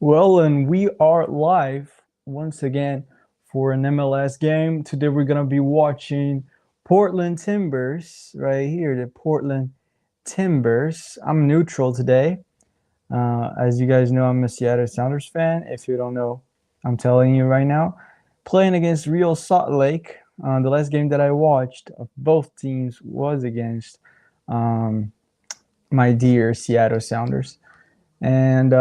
Well, and we are live once again for an MLS game. Today we're gonna be watching Portland Timbers right here. The Portland Timbers. I'm neutral today. As you guys know, I'm a Seattle Sounders fan. If you don't know, I'm telling you right now. Playing against Real Salt Lake. The last game that I watched of both teams was against um, my dear Seattle Sounders. And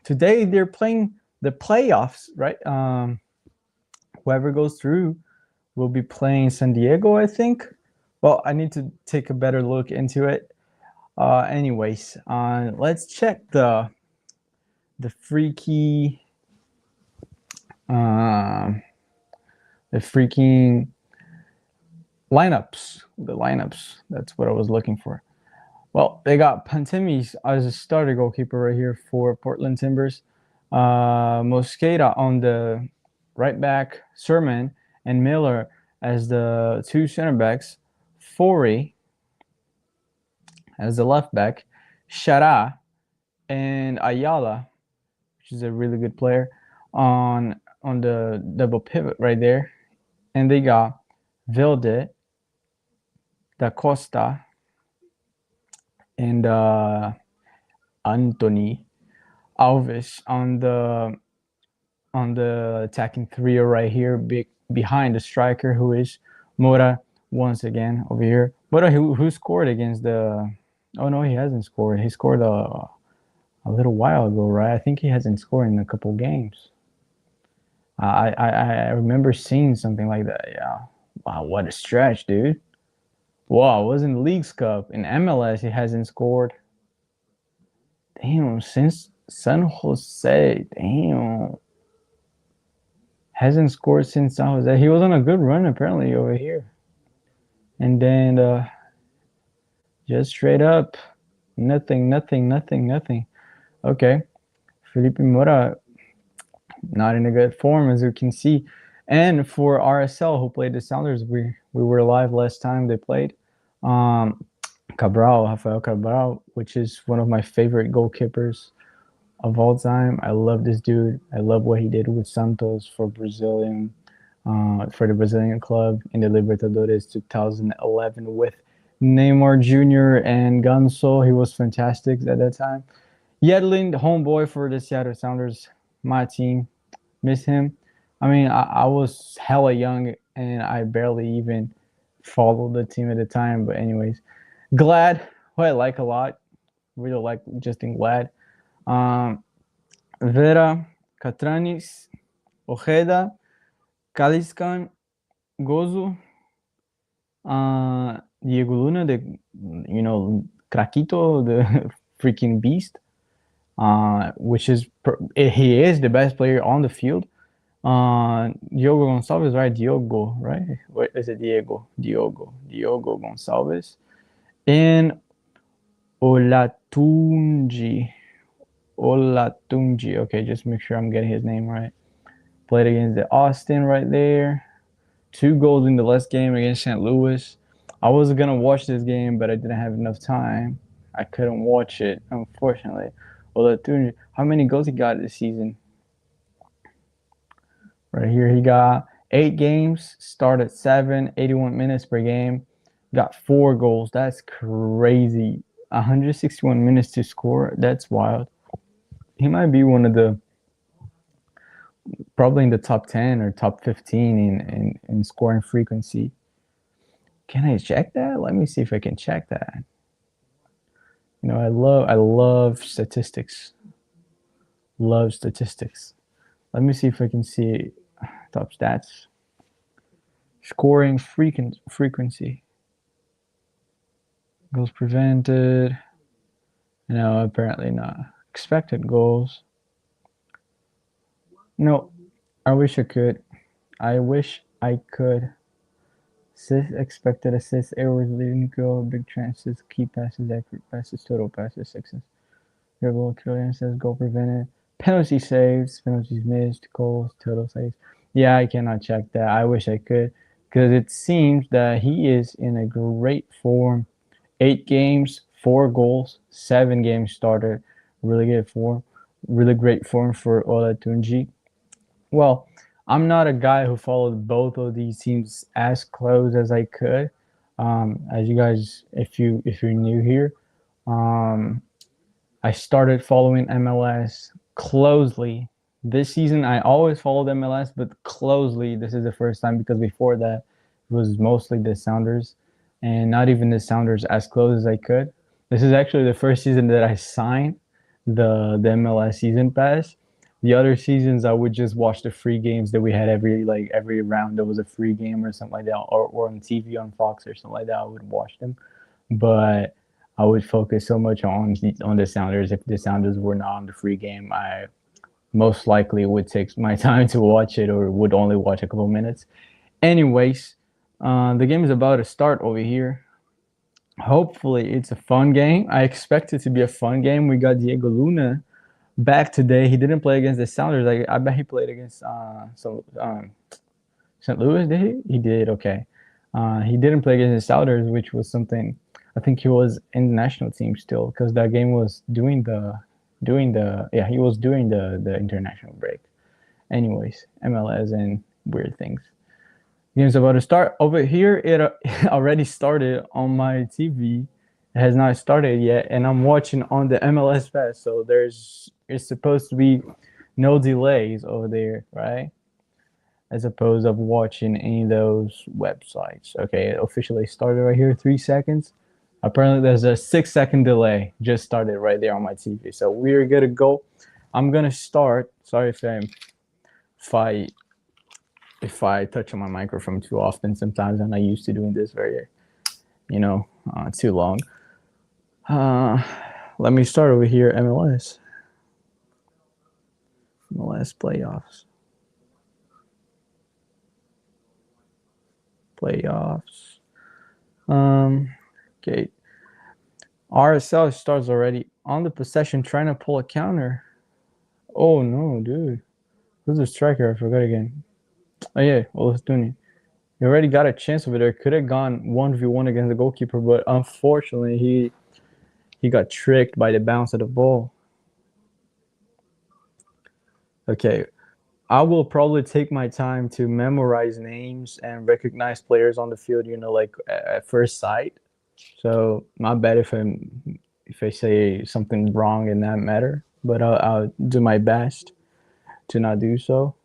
today they're playing the playoffs, right? Whoever goes through will be playing San Diego, I think. Well, I need to take a better look into it. Anyways, let's check the freaky uh, the freaking lineups. The lineups. That's what I was looking for. Well, they got Pantemis as a starter goalkeeper right here for Portland Timbers. Mosqueda on the right back, Sermon and Miller as the two center backs, Forey as the left back, Shara and Ayala, which is a really good player, on the double pivot right there. And they got Vilde, Da Costa, and Anthony Alves on the attacking trio right here, behind the striker who is Mora once again over here. Mora who scored against the? Oh no, he hasn't scored. He scored a little while ago, right? I think he hasn't scored in a couple games. I remember seeing something like that. Yeah. Wow, what a stretch, dude. Wow, it was in the Leagues Cup. In MLS, he hasn't scored. Damn, since San Jose. Damn. Hasn't scored since San Jose. He was on a good run apparently over here. And then just straight up, nothing. Okay. Felipe Mora, not in a good form as you can see. And for RSL, who played the Sounders, we were live last time they played. Rafael Cabral, which is one of my favorite goalkeepers of all time. I love this dude. I love what he did with Santos for the Brazilian club in the Libertadores 2011 with Neymar Jr. and Ganso. He was fantastic at that time. Yedlin, homeboy for the Seattle Sounders, my team. Miss him. I mean, I was hella young and I barely even followed the team at the time. But anyways, Glad, who I like a lot. Really like Justin Glad. Vera, Catranis, Ojeda, Kaliskan, Gozu, Diego Luna, Craquito, the freaking beast, which is he is the best player on the field. Diogo Gonçalves, right? Diogo, right? What is it? Diogo Gonçalves, and Olatunji. Okay, just make sure I'm getting his name right. Played against the Austin right there. 2 goals in the last game against St. Louis. I was gonna watch this game, but I didn't have enough time. I couldn't watch it, unfortunately. Olatunji, how many goals he got this season? Right here, he got 8 games, started 7, 81 minutes per game, got 4 goals. That's crazy. 161 minutes to score. That's wild. He might be one of the probably in the top 10 or top 15 in scoring frequency. Can I check that? Let me see if I can check that. You know, I love statistics. Love statistics. Let me see if I can see top stats. Scoring frequency. Goals prevented. No, apparently not. Expected goals. No, I wish I could. I wish I could. Assists, expected assists, errors, leading goal, big chances, key passes, accurate passes, total passes, sixes. Dribble, clearances, goal prevented, penalty saves, penalties missed, goals, total saves. Yeah, I cannot check that. I wish I could, because it seems that he is in a great form. 8 games, 4 goals, 7 games started, really good form. Really great form for Olatunji. Well, I'm not a guy who followed both of these teams as close as I could. As you guys, if you're new here, um, I started following MLS closely this season. I always followed MLS, but closely. This is the first time because before that, it was mostly the Sounders, and not even the Sounders as close as I could. This is actually the first season that I signed the MLS season pass. The other seasons, I would just watch the free games that we had every round. There was a free game or something like that, or on TV on Fox or something like that. I would watch them, but I would focus so much on the Sounders. If the Sounders were not on the free game, I most likely would take my time to watch it or would only watch a couple minutes. Anyways, the game is about to start over here. Hopefully, it's a fun game. I expect it to be a fun game. We got Diego Luna back today. He didn't play against the Sounders. I bet he played against St. Louis. Did he? He did. Okay. He didn't play against the Sounders, which was something. I think he was in the national team still because that game was he was doing the international break. Anyways, MLS and weird things. Game's about to start over here. It already started on my TV. It has not started yet, and I'm watching on the MLS Pass. So it's supposed to be no delays over there, right? As opposed of watching any of those websites. Okay, it officially started right here, 3 seconds. Apparently, there's a 6 second delay. Just started right there on my TV. So we're good to go. I'm gonna start. Sorry if I touch on my microphone too often. Sometimes I'm not used to doing this very, too long. Let me start over here. MLS playoffs. Okay. RSL starts already on the possession, trying to pull a counter. Oh no, dude. Who's the striker? I forgot again. Oh yeah, Olatunji. He already got a chance over there. Could have gone 1v1 against the goalkeeper, but unfortunately he got tricked by the bounce of the ball. Okay. I will probably take my time to memorize names and recognize players on the field, like at first sight. So my bad if I say something wrong in that matter, but I'll do my best to not do so.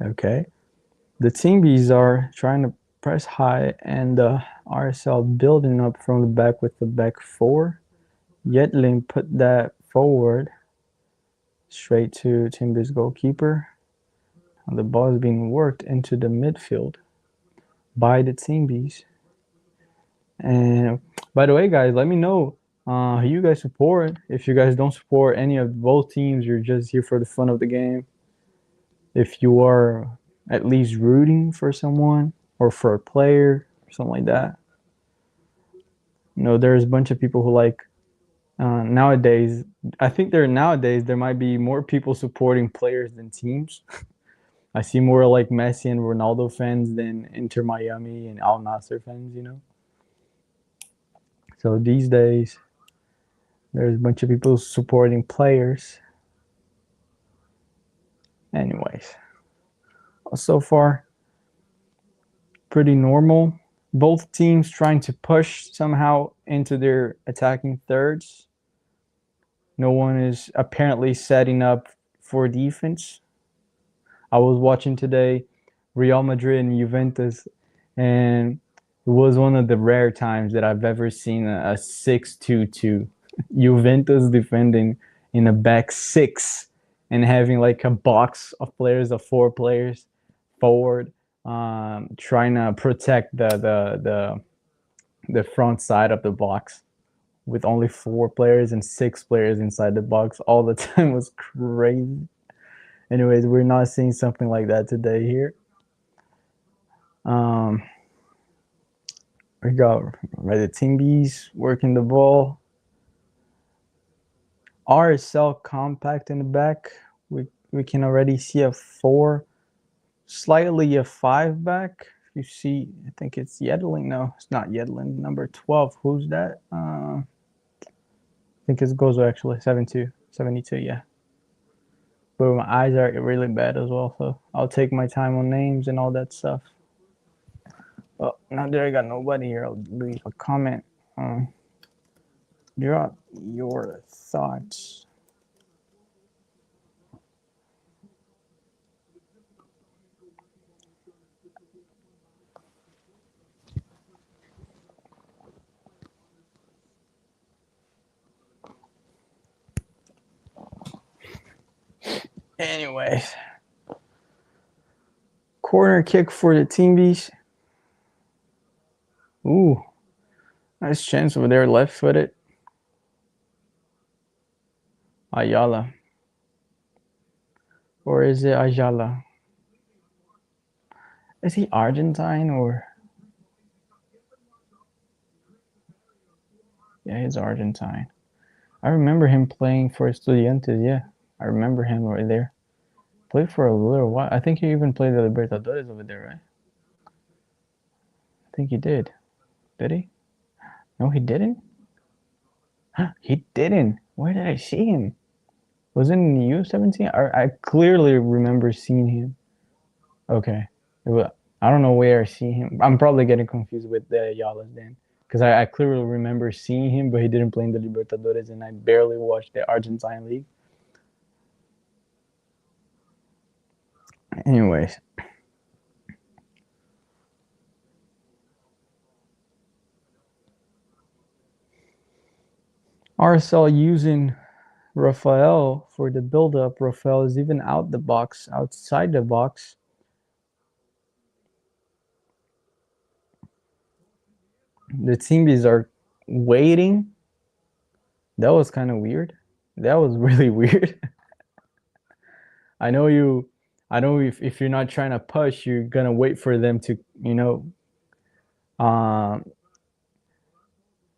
Okay. The Team Bees are trying to press high, and the RSL building up from the back with the back four. Yedlin put that forward straight to Team Bees goalkeeper. And the ball is being worked into the midfield by the Team Bees. And by the way, guys, let me know who you guys support. If you guys don't support any of both teams, you're just here for the fun of the game. If you are at least rooting for someone or for a player, something like that. There's a bunch of people who like nowadays. I think nowadays there might be more people supporting players than teams. I see more like Messi and Ronaldo fans than Inter Miami and Al Nassr fans. So these days, there's a bunch of people supporting players. Anyways, so far, pretty normal. Both teams trying to push somehow into their attacking thirds. No one is apparently setting up for defense. I was watching today Real Madrid and Juventus, and it was one of the rare times that I've ever seen a 6-2-2. Juventus defending in a back six and having like a box of players of 4 players forward, trying to protect the front side of the box with only 4 players and 6 players inside the box all the time. Was crazy. Anyways, we're not seeing something like that today here. We got the Team Bees working the ball. RSL compact in the back. We can already see a 4, slightly a 5 back. You see, I think it's Yedlin. No, it's not Yedlin. Number 12. Who's that? I think his goals are actually 72, yeah. But my eyes are really bad as well, so I'll take my time on names and all that stuff. Well, now that I got nobody here, I'll leave a comment. Drop your thoughts. Anyways, corner kick for the Team Beast. Ooh, nice chance over there, left-footed. Ayala. Or is it Ayala? Is he Argentine or? Yeah, he's Argentine. I remember him playing for Estudiantes. Yeah, I remember him right there. Played for a little while. I think he even played the Libertadores over there, right? I think he did. Did he? No, he didn't. He didn't. Where did I see him? Was it in the U17? I clearly remember seeing him. Okay. I don't know where I see him. I'm probably getting confused with the Yalas then. Because I clearly remember seeing him, but he didn't play in the Libertadores, and I barely watched the Argentine league. Anyways. RSL using Rafael for the build-up. Rafael is even outside the box. The teammates are waiting. That was kind of weird. That was really weird. I know if you're not trying to push, you're gonna wait for them to,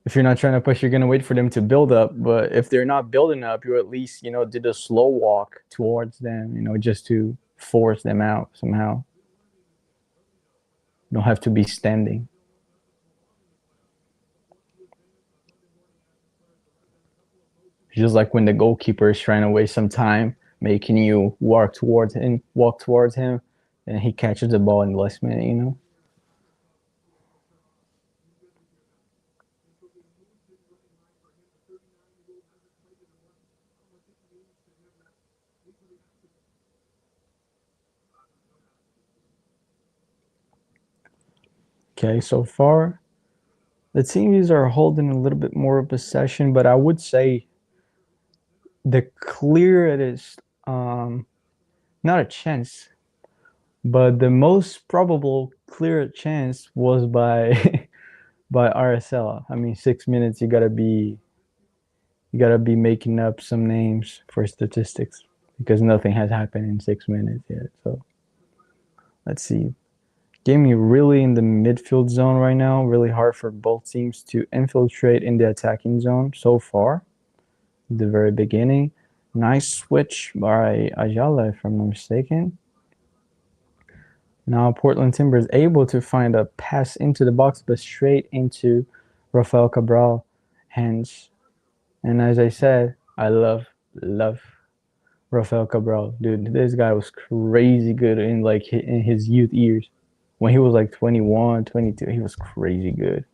if you're not trying to push, you're gonna wait for them to build up. But if they're not building up, you at least, did a slow walk towards them, just to force them out somehow. You don't have to be standing. Just like when the goalkeeper is trying to waste some time, making you walk towards him, and he catches the ball in the last minute, Okay, so far, the teams are holding a little bit more of possession, but I would say the clearest, not a chance, but the most probable clear chance was by by RSL. I mean, 6 minutes, you gotta be making up some names for statistics because nothing has happened in 6 minutes yet. So let's see. Game really in the midfield zone right now. Really hard for both teams to infiltrate in the attacking zone so far. The very beginning. Nice switch by Ayala, if I'm not mistaken. Now Portland Timbers able to find a pass into the box, but straight into Rafael Cabral hands. And as I said, I love Rafael Cabral. Dude, this guy was crazy good in his youth years. When he was like 21, 22, he was crazy good.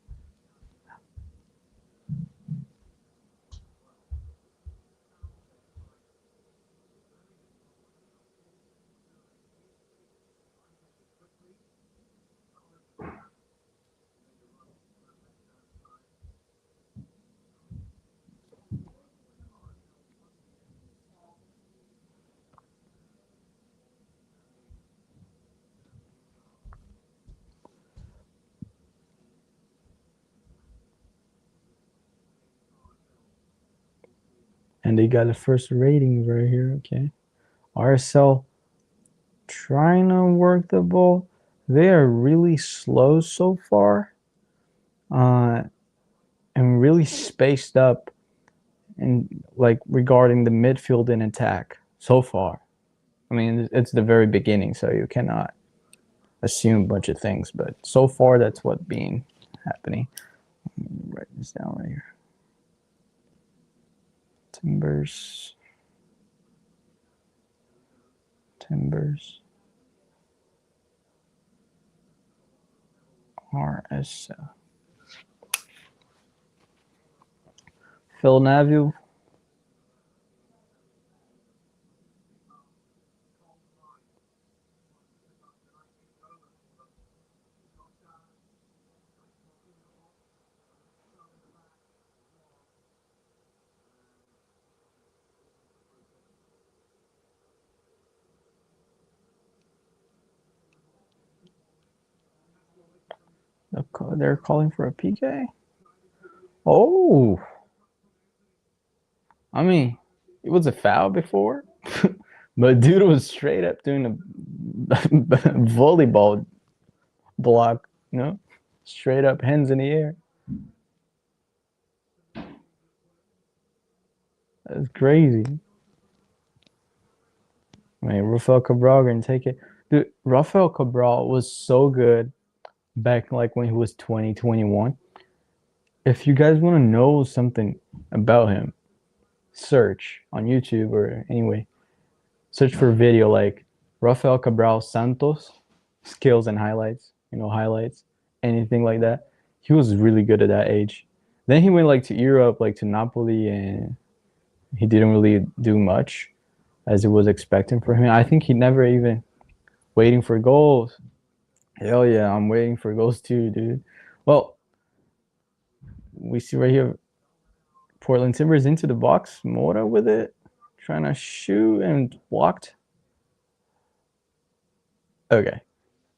And they got the first ratings right here. Okay. RSL trying to work the ball. They are really slow so far. And really spaced up and regarding the midfield and attack so far. I mean, it's the very beginning, so you cannot assume a bunch of things, but so far that's what's been happening. Let me write this down right here. Timbers. RSL. Phil Neville. They're calling for a PK. Oh, I mean, it was a foul before, but dude was straight up doing a volleyball block, you know, straight up hands in the air. That's crazy. Man, Rafael Cabral gonna take it. Dude, Rafael Cabral was so good back like when he was 20, 21. If you guys want to know something about him, search on YouTube or anyway, search for a video like Rafael Cabral Santos skills and highlights, highlights, anything like that. He was really good at that age. Then he went like to Europe, like to Napoli, and he didn't really do much as it was expecting for him. I think he never even waiting for goals. Hell yeah, I'm waiting for goals too, dude. Well, we see right here, Portland Timbers into the box. Mora with it, trying to shoot and blocked. Okay,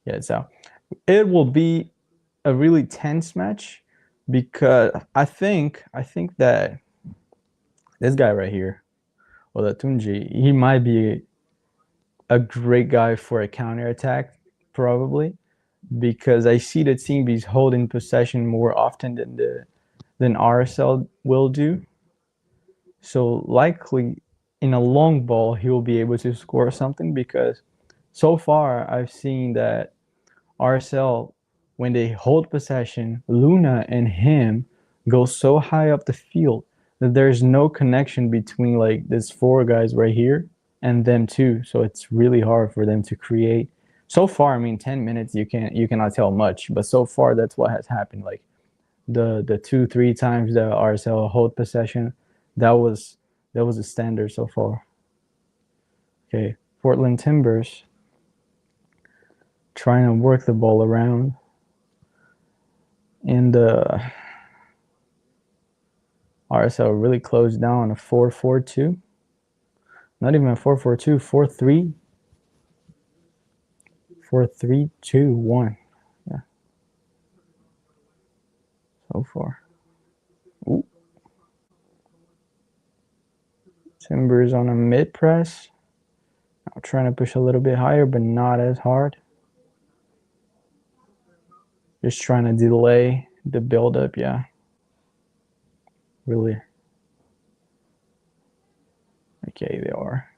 yeah, it's out. It will be a really tense match because I think that this guy right here, Olatunji, he might be a great guy for a counter attack, probably, because I see the team be holding possession more often than RSL will do. So likely in a long ball, he will be able to score something because so far I've seen that RSL, when they hold possession, Luna and him go so high up the field that there's no connection between like these four guys right here and them two. So it's really hard for them to create. So far, I mean, 10 minutes you cannot tell much, but so far that's what has happened. Like the 2-3 times that RSL hold possession, that was a standard so far. Okay, Portland Timbers trying to work the ball around. And RSL really closed down on a 4-4-2. Not even a 4-4-2, 4-3. 4-3-2-1. Yeah. So far. Ooh. Timbers on a mid press. Now trying to push a little bit higher, but not as hard. Just trying to delay the build-up, yeah. Really. Okay, they are.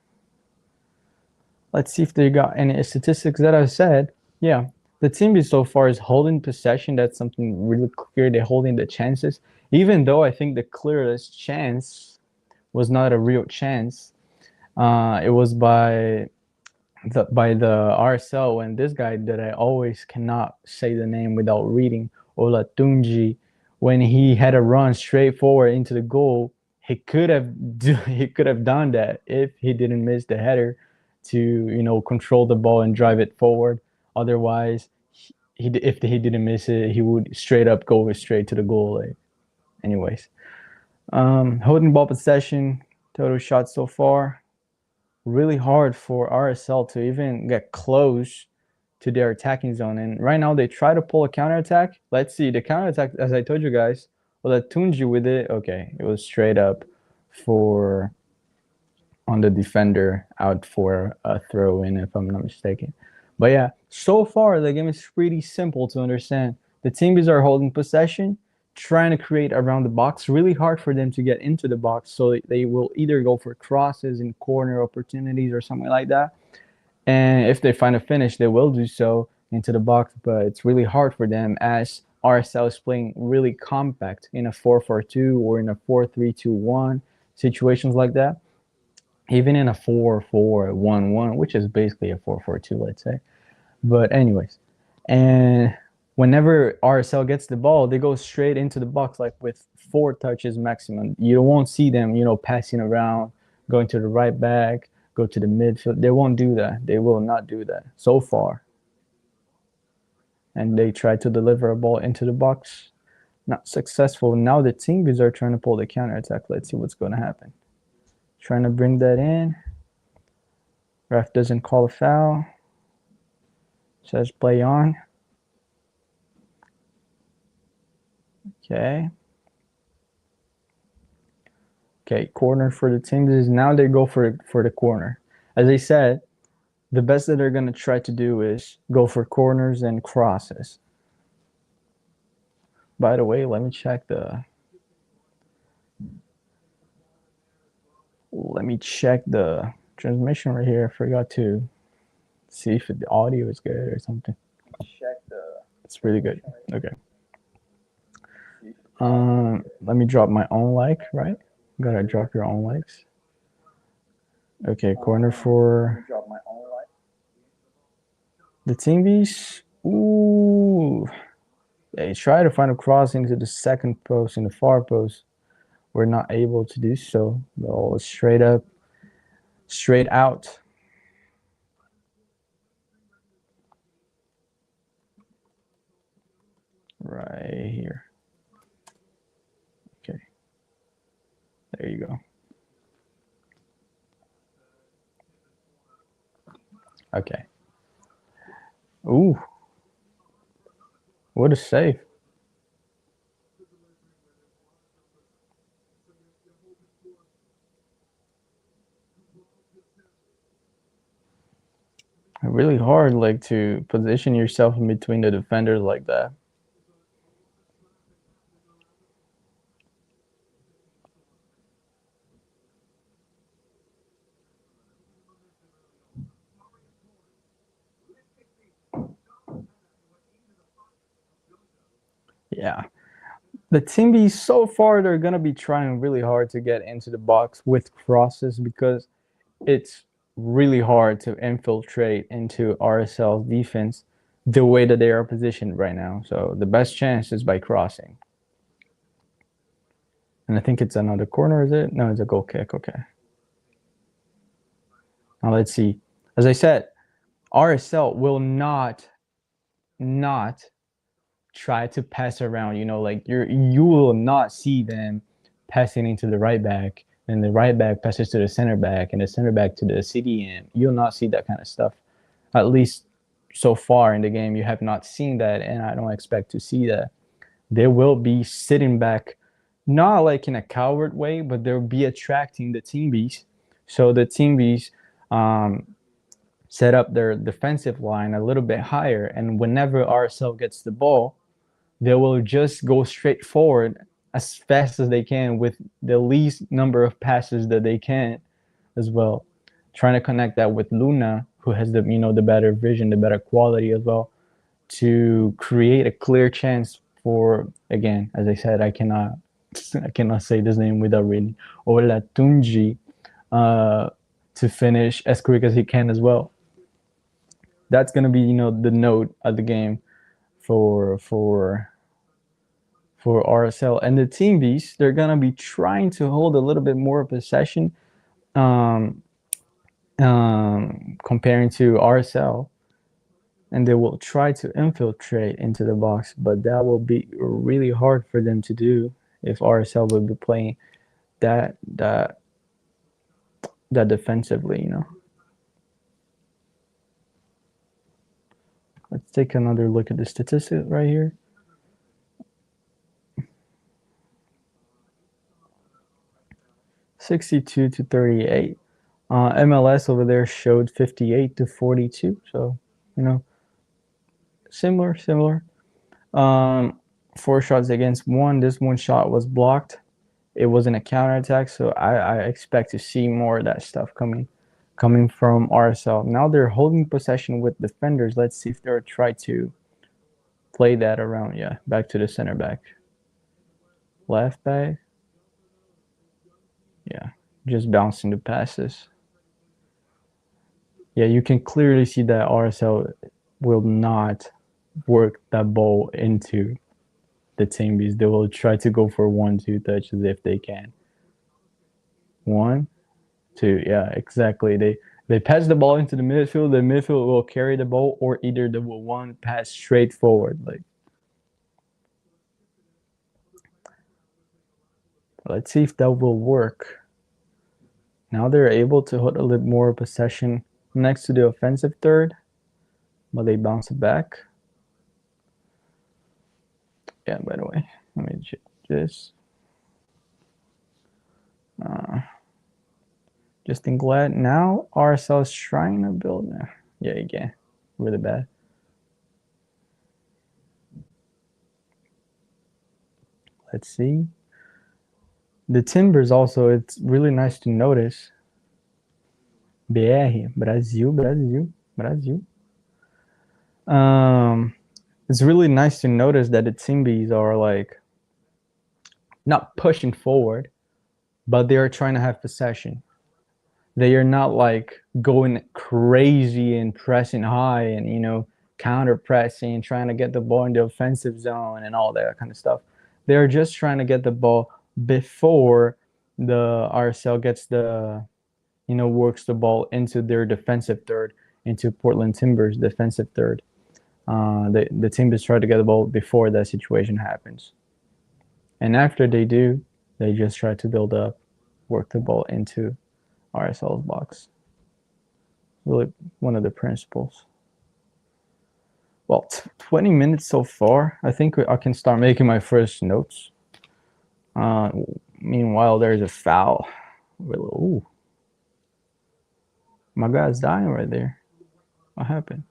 Let's see if they got any statistics that I said. Yeah, the team so far is holding possession. That's something really clear. They're holding the chances. Even though I think the clearest chance was not a real chance. It was by the RSL, and this guy that I always cannot say the name without reading, Olatunji, when he had a run straight forward into the goal, he could have done that if he didn't miss the header to control the ball and drive it forward. Otherwise, if he didn't miss it, he would straight up go straight to the goal. Like, anyways, holding ball possession, total shots so far. Really hard for RSL to even get close to their attacking zone. And right now they try to pull a counterattack. Let's see. The counterattack, as I told you guys, Olatunji with it. Okay, it was straight up on the defender out for a throw in, if I'm not mistaken. But yeah, so far the game is pretty simple to understand. The teams are holding possession, trying to create around the box. Really hard for them to get into the box, so they will either go for crosses and corner opportunities or something like that. And if they find a finish, they will do so into the box, but it's really hard for them as RSL is playing really compact in a 4-4-2 or in a 4-3-2-1. situations like that. Even in a 4-4-1-1, which is basically a 4-4-2, let's say. But anyways, and whenever RSL gets the ball, they go straight into the box, like with 4 touches maximum. You won't see them, passing around, going to the right back, go to the midfield. They won't do that. They will not do that so far. And they try to deliver a ball into the box. Not successful. Now the Timbers are trying to pull the counter attack. Let's see what's going to happen. Trying to bring that in. Ref doesn't call a foul. Says play on. Okay. Okay, corner for the Timbers. Now they go for the corner. As I said, the best that they're going to try to do is go for corners and crosses. By the way, let me check the transmission right here. I forgot to see if the audio is good or something. It's really good. Okay. Let me drop my own like, right? Gotta drop your own likes. Okay, corner for the Timbers. Ooh. They try to find a cross into the second post, in the far post. We're not able to do so. Ball straight up, straight out. Right here. Okay. There you go. Okay. Ooh. What a save. Really hard, like, to position yourself in between the defenders like that. Yeah. The Timbers, so far, they're going to be trying really hard to get into the box with crosses because it's really hard to infiltrate into RSL's defense the way that they are positioned right now. So the best chance is by crossing. And I think it's another corner, is it? No, it's a goal kick. Okay. Now let's see. As I said, RSL will not try to pass around. Like you will not see them passing into the right back, and the right back passes to the center back, and the center back to the CDM. You'll not see that kind of stuff. At least so far in the game, you have not seen that, and I don't expect to see that. They will be sitting back, not like in a coward way, but they'll be attracting the Timbers. So the Timbers set up their defensive line a little bit higher, and whenever RSL gets the ball, they will just go straight forward as fast as they can with the least number of passes that they can as well. Trying to connect that with Luna, who has the better vision, the better quality as well, to create a clear chance for, again, as I said, I cannot say this name without reading, Olatunji, to finish as quick as he can as well. That's gonna be the note of the game for RSL. And the Timbers, they're gonna be trying to hold a little bit more possession comparing to RSL, and they will try to infiltrate into the box, but that will be really hard for them to do if RSL will be playing that defensively. Let's take another look at the statistics right here. (62-38). MLS over there showed 58-42. So, similar. 4 shots against 1. This 1 shot was blocked. It wasn't a counterattack, so I expect to see more of that stuff coming from RSL. Now they're holding possession with defenders. Let's see if they'll try to play that around. Yeah, back to the center back. Left back. Yeah, just bouncing the passes. Yeah, you can clearly see that RSL will not work that ball into the Timbies. They will try to go for 1-2 touches if they can. 1, 2, yeah, exactly. They pass the ball into the midfield. The midfield will carry the ball, or either they will one pass straight forward. Like, let's see if that will work. Now they're able to hold a little more possession next to the offensive third, but they bounce it back. Yeah, by the way, let me check this. Justin Glad. Now RSL is trying to build. Yeah, again, really bad. Let's see. The Timbers also, it's really nice to notice. BR, Brasil, Brasil, Brasil. It's really nice to notice that the Timbies are like not pushing forward, but they are trying to have possession. They are not like going crazy and pressing high and, you know, counter pressing, trying to get the ball in the offensive zone and all that kind of stuff. They're just trying to get the ball before the RSL gets the, you know, works the ball into their defensive third, into Portland Timbers defensive third. The Timbers try to get the ball before that situation happens. And after they do, they just try to build up, work the ball into RSL's box. Really one of the principles. Well, 20 minutes so far. I think I can start making my first notes. Meanwhile, there's a foul. Ooh. My guy's dying right there. What happened?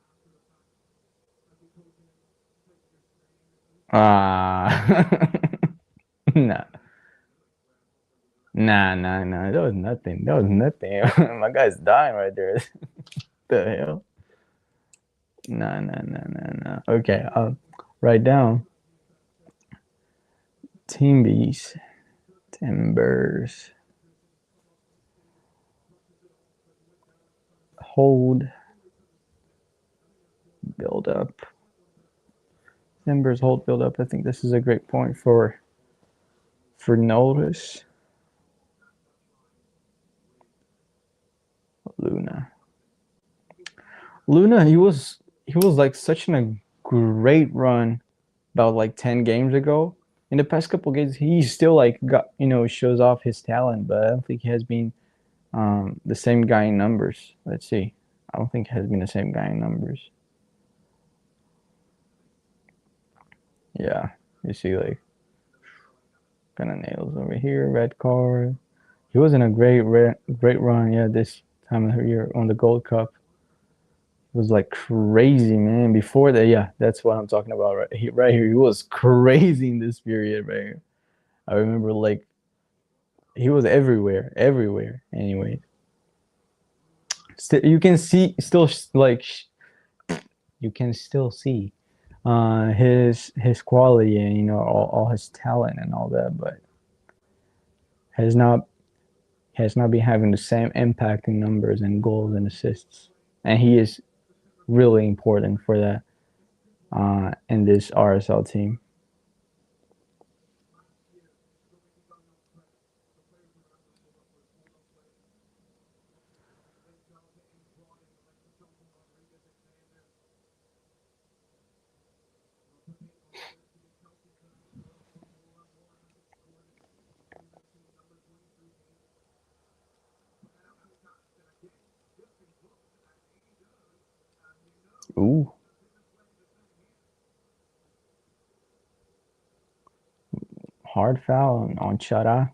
Nah. Nah. That was nothing. That was nothing. My guy's dying right there. The hell? Nah. Okay, I'll write down Timbies, Timbers, hold, build up. Timbers, hold, build up. I think this is a great point for notice. Luna, he was like such a great run about like 10 games ago. In the past couple games, he still like got, you know, shows off his talent, but I don't think he has been the same guy in numbers. Let's see. I don't think he has been the same guy in numbers. Yeah, you see like kind of nails over here, red card. He was in a great run, yeah, this time of year on the Gold Cup. It was like crazy, man. Before that, yeah, that's what I'm talking about right here. He was crazy in this period right here. I remember like he was everywhere. Anyway, you can see still like you can still see his quality and, you know, all his talent and all that, but has not been having the same impact in numbers and goals and assists. And he is really important for that in this RSL team. Ooh. Hard foul on Chara.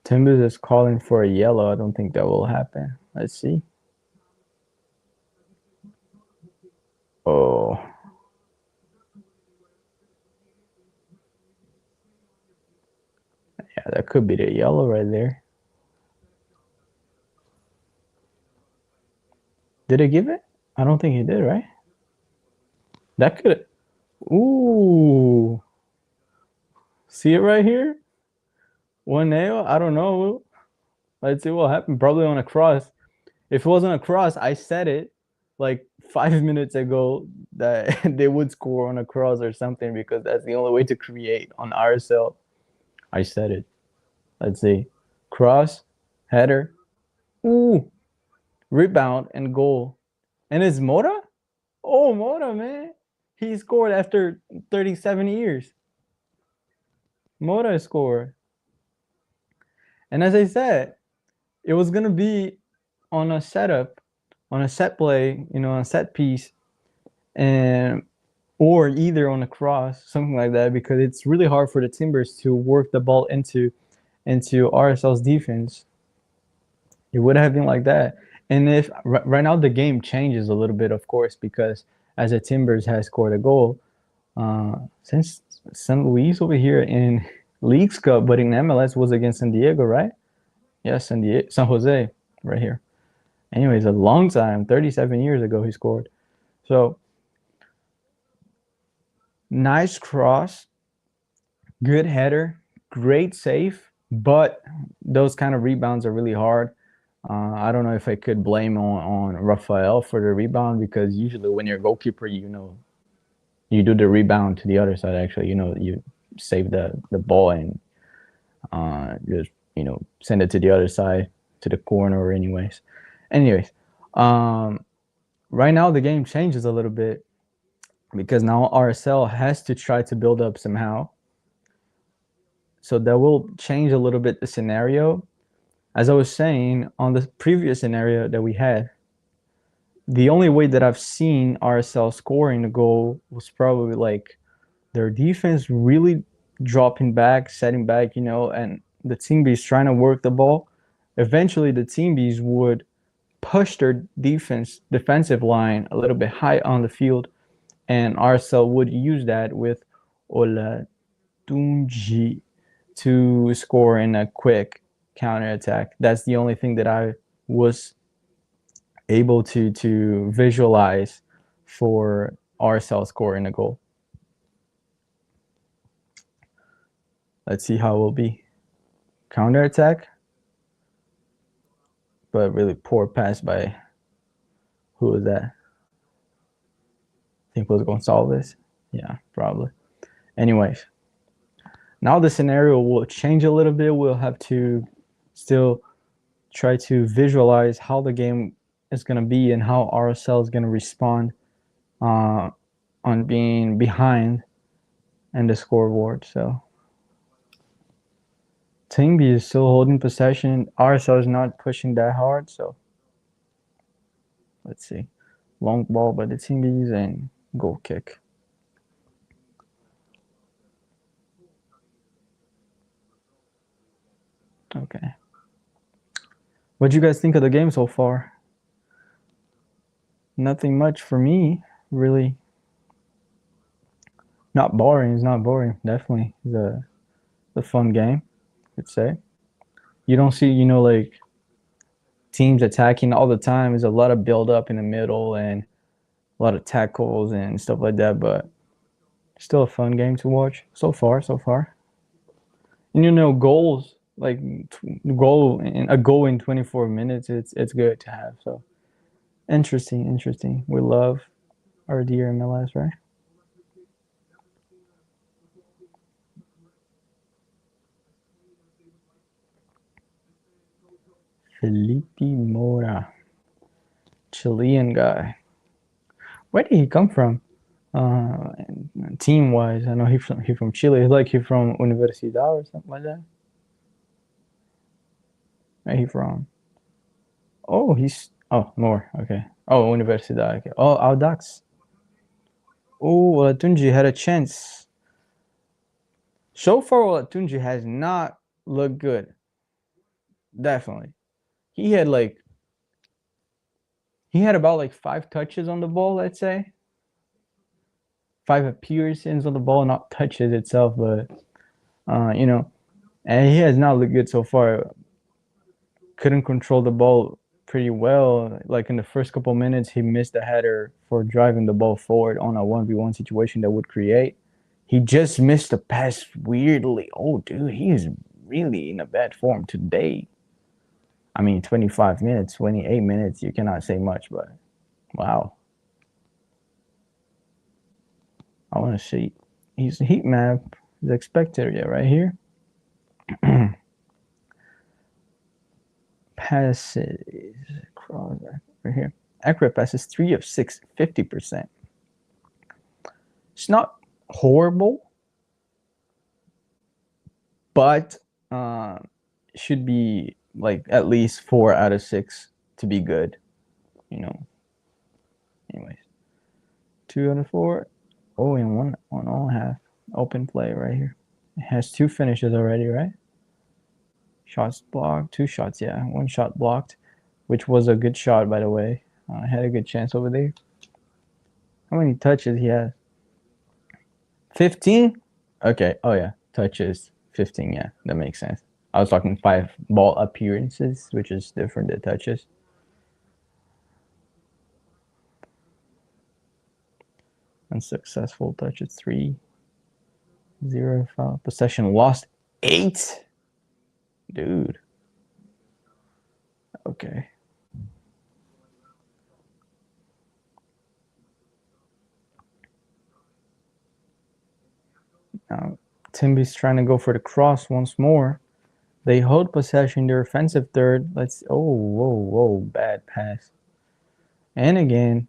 Timbers is calling for a yellow. I don't think that will happen. Let's see. Oh. Yeah, that could be the yellow right there. Did it give it? I don't think he did, right? That could. Ooh. See it right here? One nail? I don't know. Let's see what happened. Probably on a cross. If it wasn't a cross, I said it like 5 minutes ago that they would score on a cross or something because that's the only way to create on RSL. I said it. Let's see. Cross, header, ooh, rebound, and goal. And it's Mora? Oh, Mora, man. He scored after 37 years. Mora scored. And as I said, it was going to be on a setup, on a set play, you know, on a set piece, and or either on a cross, something like that, because it's really hard for the Timbers to work the ball into RSL's defense. It would have been like that. And if right now the game changes a little bit, of course, because as the Timbers has scored a goal, since San Luis over here in Leagues Cup, but in MLS was against San Diego, right? Yes, San Jose, right here. Anyways, a long time, 37 years ago, he scored. So nice cross, good header, great save, but those kind of rebounds are really hard. I don't know if I could blame on Rafael for the rebound because usually when you're a goalkeeper, you know, you do the rebound to the other side. Actually, you know, you save the ball and just, you know, send it to the other side to the corner. Anyways, right now the game changes a little bit because now RSL has to try to build up somehow. So that will change a little bit the scenario. As I was saying, on the previous scenario that we had, the only way that I've seen RSL scoring a goal was probably like their defense really dropping back, setting back, you know, and the Team Bees trying to work the ball. Eventually, the Team Bees would push their defensive line a little bit high on the field, and RSL would use that with Olatunji to score in a quick counter attack. That's the only thing that I was able to visualize for RSL scoring a goal. Let's see how it will be. Counter attack, but really poor pass by who was that? I think it was Gonçalves. Yeah, probably. Anyways, now the scenario will change a little bit. We'll have to still try to visualize how the game is going to be and how RSL is going to respond on being behind in the scoreboard. So Team B is still holding possession. RSL is not pushing that hard. So let's see. Long ball by the Team Bees and goal kick. Okay. What do you guys think of the game so far? Nothing much for me, really. Not boring. It's not boring. Definitely the fun game, I'd say. You don't see, you know, like teams attacking all the time. There's a lot of build up in the middle and a lot of tackles and stuff like that, but still a fun game to watch so far. And you know, goals like a goal in 24 minutes. It's good to have. So interesting. We love our dear MLS, right? Felipe Mora, Chilean guy. Where did he come from? Team wise, I know he from Chile. He's like he from Universidad or something like that. Where he from? Oh, more. Okay. Oh, Universidad. Okay. Oh, Audax. Oh, Olatunji had a chance. So far, Olatunji has not looked good. Definitely. He had about like 5 touches on the ball, let's say. 5 appearances on the ball, not touches itself, but you know, and he has not looked good so far. Couldn't control the ball pretty well. Like in the first couple minutes, he missed a header for driving the ball forward on a 1v1 situation that would create. He just missed a pass weirdly. Oh, dude, he is really in a bad form today. I mean, 25 minutes, 28 minutes, you cannot say much, but wow. I want to see his heat map, his expected area right here. Passes across right here. Accurate passes 3 of 6, 50%. It's not horrible, but should be like at least 4 out of 6 to be good, you know. Anyways, 2 out of 4. Oh, and one all half open play right here. It has 2 finishes already, right? Shots blocked, 2 shots, yeah, 1 shot blocked, which was a good shot, by the way. Had a good chance over there. How many touches he has? 15? Okay, oh yeah, touches 15, yeah, that makes sense. I was talking 5 ball appearances, which is different than touches. Unsuccessful touches 3. 0 foul. Possession lost 8. Dude. Okay. Now Timby's trying to go for the cross once more. They hold possession, their offensive third. Let's whoa, bad pass. And again,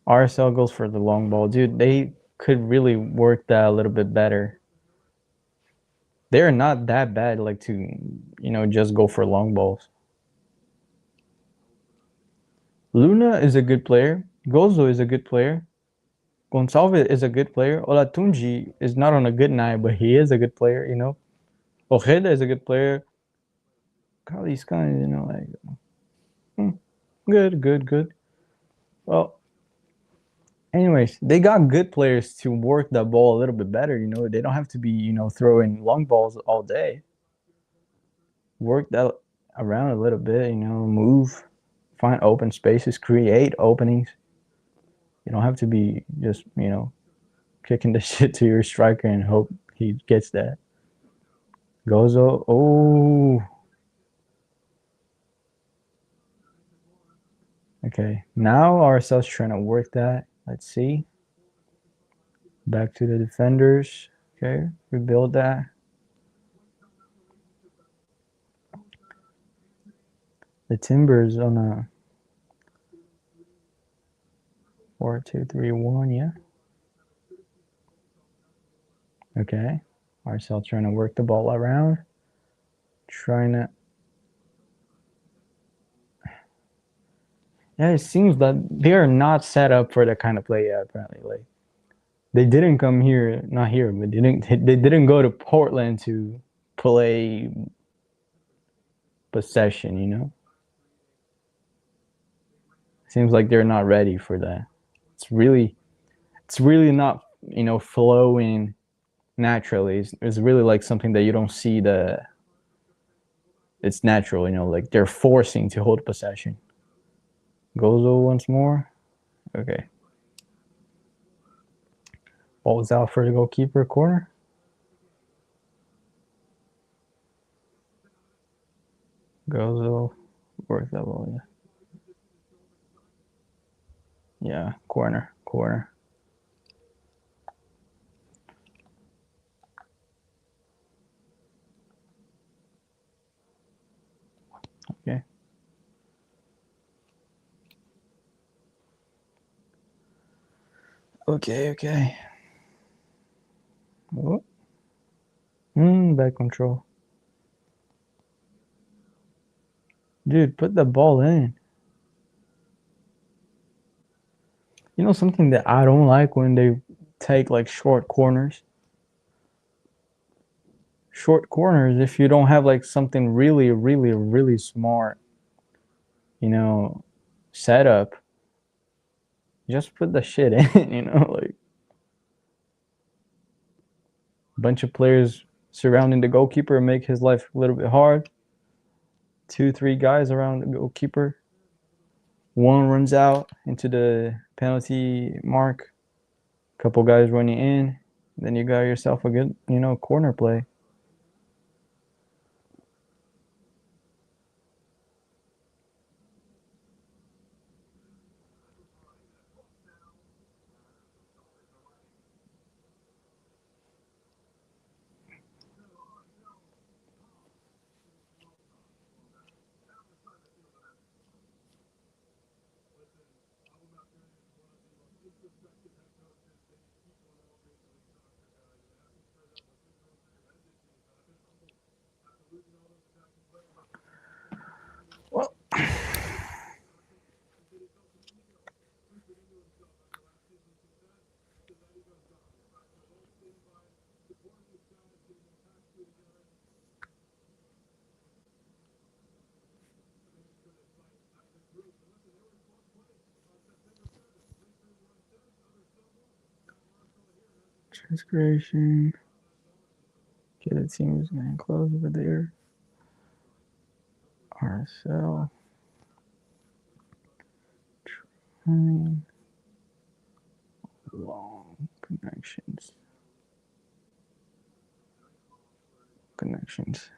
RSL goes for the long ball. Dude, they could really work that a little bit better. They're not that bad, like to, just go for long balls. Luna is a good player. Gozo is a good player. Gonçalves is a good player. Olatunji is not on a good night, but he is a good player, Ojeda is a good player. Kali's kind of, like, good. Well, anyways, they got good players to work the ball a little bit better, They don't have to be, throwing long balls all day. Work that around a little bit, move, find open spaces, create openings. You don't have to be just, kicking the shit to your striker and hope he gets that. Gozo, oh. Okay, now RSL's trying to work that. Let's see. Back to the defenders. Okay, rebuild that. The Timbers on a 4-2-3-1, yeah. Okay, RSL trying to work the ball around. Trying to... Yeah, it seems that they are not set up for that kind of play yet, apparently. Like, they didn't come here, not here, but they didn't go to Portland to play possession, Seems like they're not ready for that. It's really not, flowing naturally. It's really like something that you don't see it's natural, like they're forcing to hold possession. Gozo once more. Okay. Ball is out for the goalkeeper corner. Gozo worth that ball, yeah. Yeah, corner. Okay. Okay. Oh. Back control. Dude, put the ball in. Something that I don't like when they take like short corners. Short corners, if you don't have like something really, really, really smart, setup, just put the shit in, like a bunch of players surrounding the goalkeeper make his life a little bit hard. 2-3 guys around the goalkeeper. One runs out into the penalty mark, Couple guys running in, then you got yourself a good, corner play. Well, transgression. Okay, the team is getting close over there. RSL. Long connections. Connections.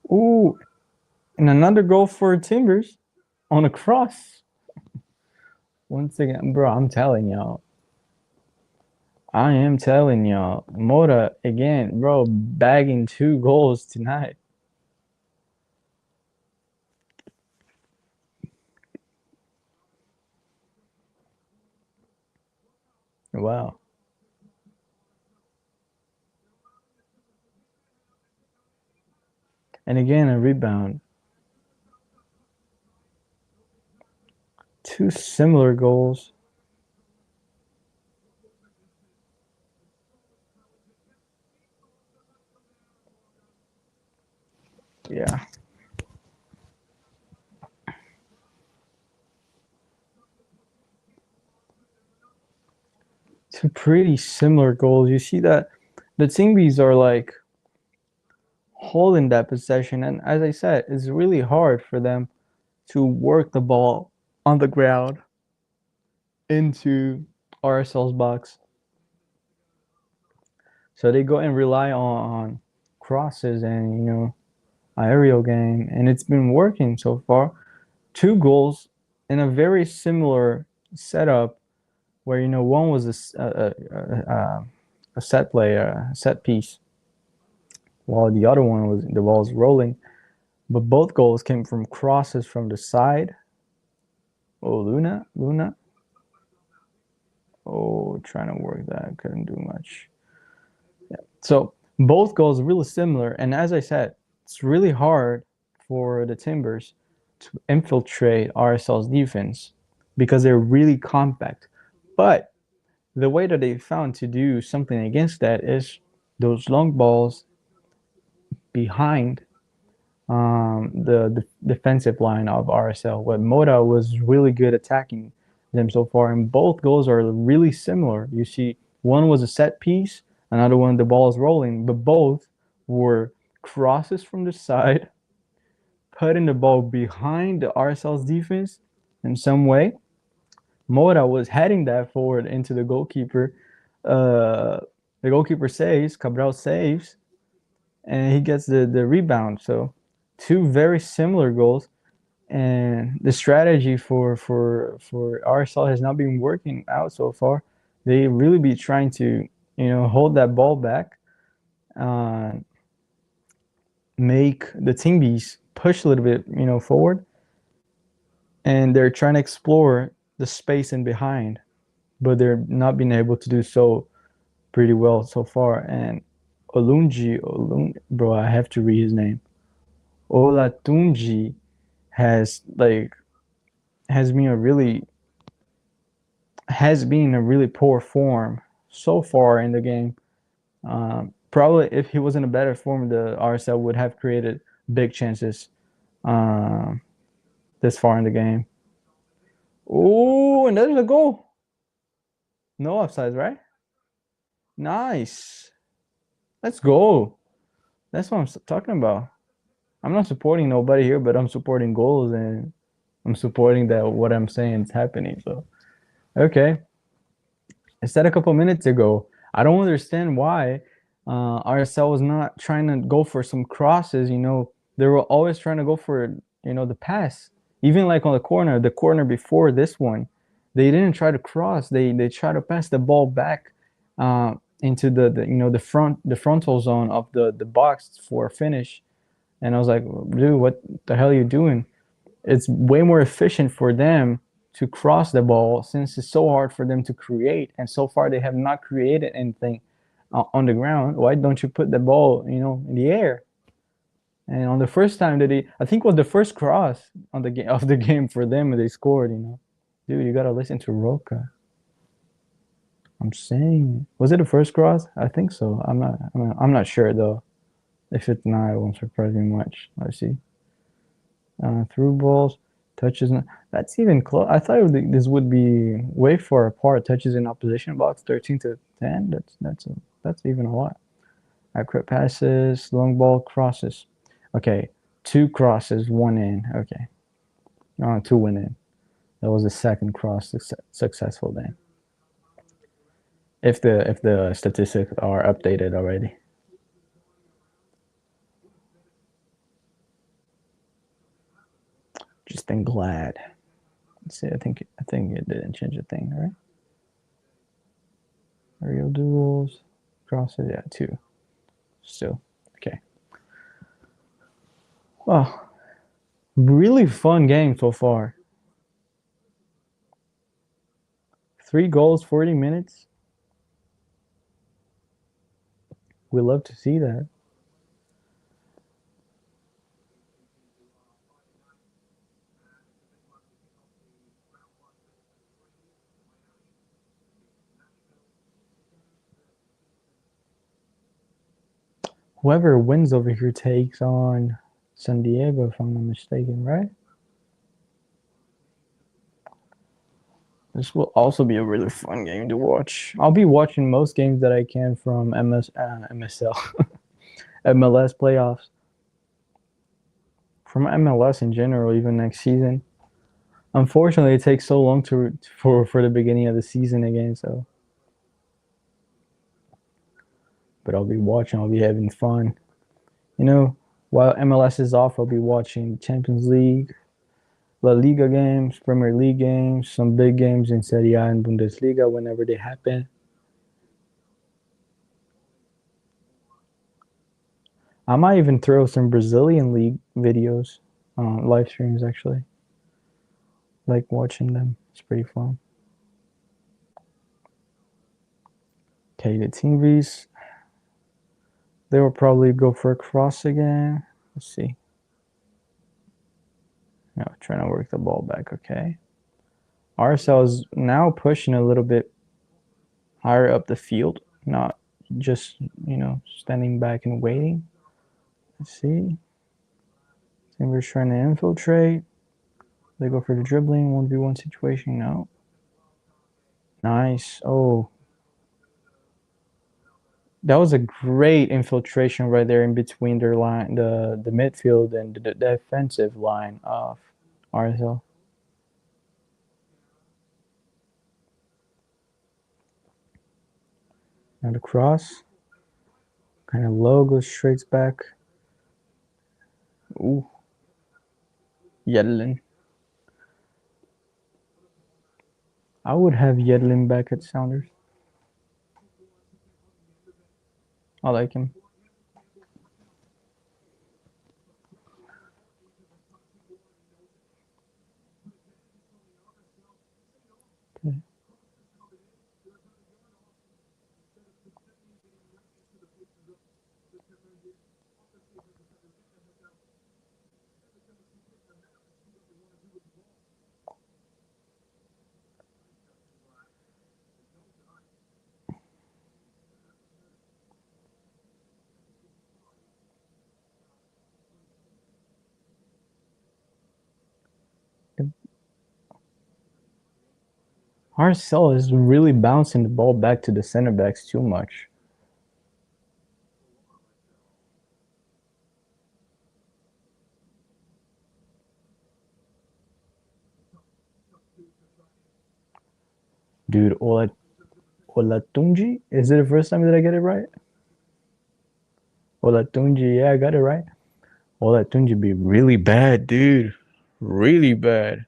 Ooh, and another goal for Timbers on a cross. Once again, bro, I'm telling y'all. I am telling y'all. Mota, again, bro, bagging 2 goals tonight. Wow. And again, a rebound. 2 similar goals. Yeah. 2 pretty similar goals. You see that the Tingbys are like holding that possession, and as I said, it's really hard for them to work the ball on the ground into RSL's box. So they go and rely on crosses and aerial game, and it's been working so far. 2 goals in a very similar setup, where one was a set play, a set piece, while the other one was the ball's rolling. But both goals came from crosses from the side. Oh, Luna. Oh, trying to work that, couldn't do much. Yeah. So both goals really similar, and as I said, it's really hard for the Timbers to infiltrate RSL's defense because they're really compact. But the way that they found to do something against that is those long balls behind the defensive line of RSL. What Mota was really good attacking them so far, and both goals are really similar. You see, one was a set piece, another one the ball is rolling, but both were crosses from the side, putting the ball behind the RSL's defense in some way. Mota was heading that forward into the goalkeeper. The goalkeeper saves, Cabral saves, and he gets the rebound. So 2 very similar goals, and the strategy for RSL has not been working out so far. They really be trying to hold that ball back, make the Tingbys push a little bit forward, and they're trying to explore the space in behind, but they're not being able to do so pretty well so far. And bro, I have to read his name. Olatunji has has been a really poor form so far in the game. Probably if he was in a better form, the RSL would have created big chances this far in the game. Oh, and there's a goal. No offsides, right? Nice. Let's go. That's what I'm talking about. I'm not supporting nobody here, but I'm supporting goals and I'm supporting that what I'm saying is happening. So okay. I said a couple minutes ago, I don't understand why RSL was not trying to go for some crosses. You know, they were always trying to go for the pass. Even like on the corner before this one, they didn't try to cross. They tried to pass the ball back into the frontal zone of the box for a finish. And I was like, dude, what the hell are you doing? It's way more efficient for them to cross the ball since it's so hard for them to create. And so far, they have not created anything on the ground. Why don't you put the ball, in the air? And on the first time that I think it was the first cross on the game of the game for them, they scored. Dude, you gotta listen to Roca. I'm saying, was it the first cross? I think so. I'm not sure though. If it's not, it won't surprise me much. Let's see. Through balls, touches. That's even close. I thought this would be way far apart. Touches in opposition box, 13 to 10. That's even a lot. Accurate passes, long ball crosses. Okay, two crosses, one in. Okay, two went in. That was the second cross successful then. If the statistics are updated already. Just been glad. Let's see. I think it didn't change a thing, right? Aerial duels, crosses, yeah, two. Still, okay. Well, really fun game so far. 3 goals, 40 minutes. We love to see that. Whoever wins over here takes on San Diego, if I'm not mistaken, right? This will also be a really fun game to watch. I'll be watching most games that I can from MSL, MLS playoffs, from MLS in general, even next season. Unfortunately, it takes so long for the beginning of the season again. So, but I'll be watching. I'll be having fun. While MLS is off, I'll be watching Champions League, La Liga games, Premier League games, some big games in Serie A and Bundesliga whenever they happen. I might even throw some Brazilian league videos, live streams actually. Like watching them. It's pretty fun. Okay, the team V's. They will probably go for a cross again. Let's see. No, trying to work the ball back. Okay. RSL is now pushing a little bit higher up the field, not just standing back and waiting. Let's see. Timbers trying to infiltrate. They go for the dribbling 1v1 situation. No. Nice. Oh, that was a great infiltration right there in between their line, the midfield and the defensive line of RSL. Now the cross, kind of low, goes straight back. Ooh, Yedlin. I would have Yedlin back at Sounders. I like him. Okay. RSL is really bouncing the ball back to the center backs too much. Dude, Olatunji? Is it the first time that I get it right? Olatunji, yeah, I got it right. Olatunji be really bad, dude. Really bad.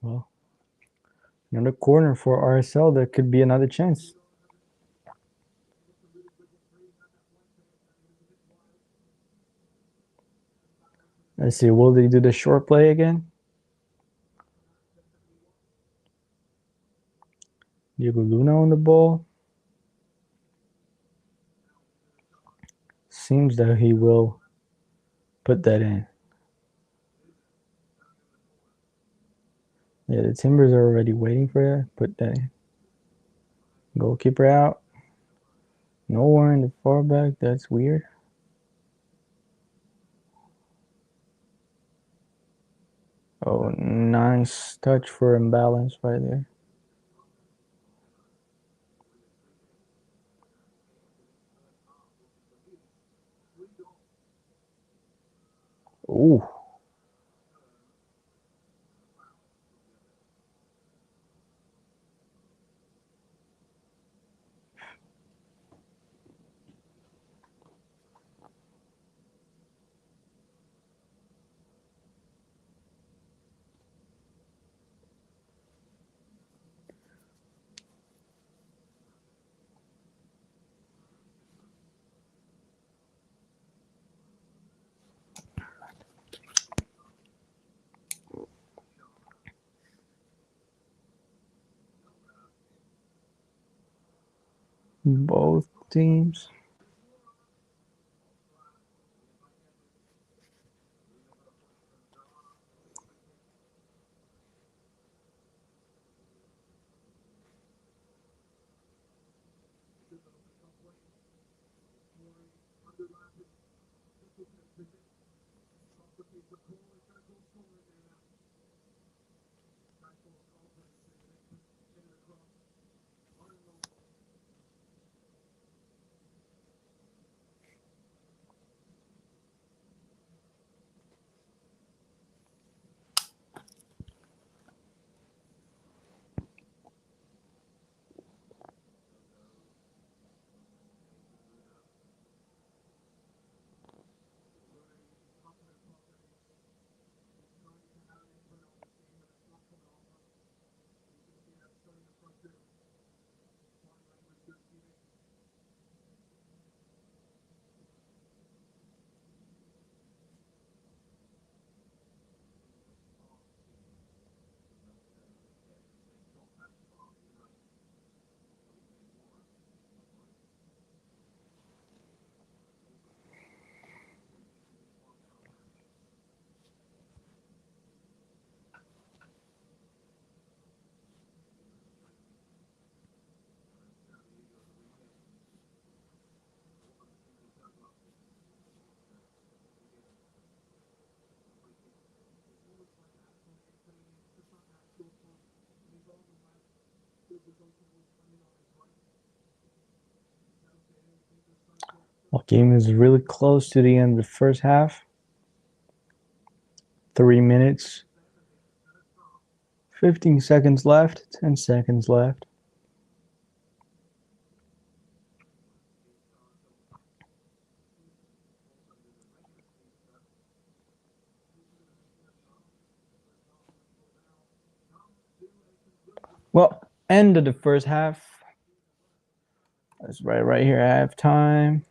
Well, another corner for RSL. There could be another chance. Let's see. Will they do the short play again? Diego Luna on the ball. Seems that he will put that in. Yeah, the Timbers are already waiting for that. Put that in. Goalkeeper out. No one in the far back. That's weird. Oh, nice touch for imbalance right there. Ooh. Both teams. Well, game is really close to the end of the first half. 3 minutes, 15 seconds left, 10 seconds left. Well, end of the first half. That's right here at halftime.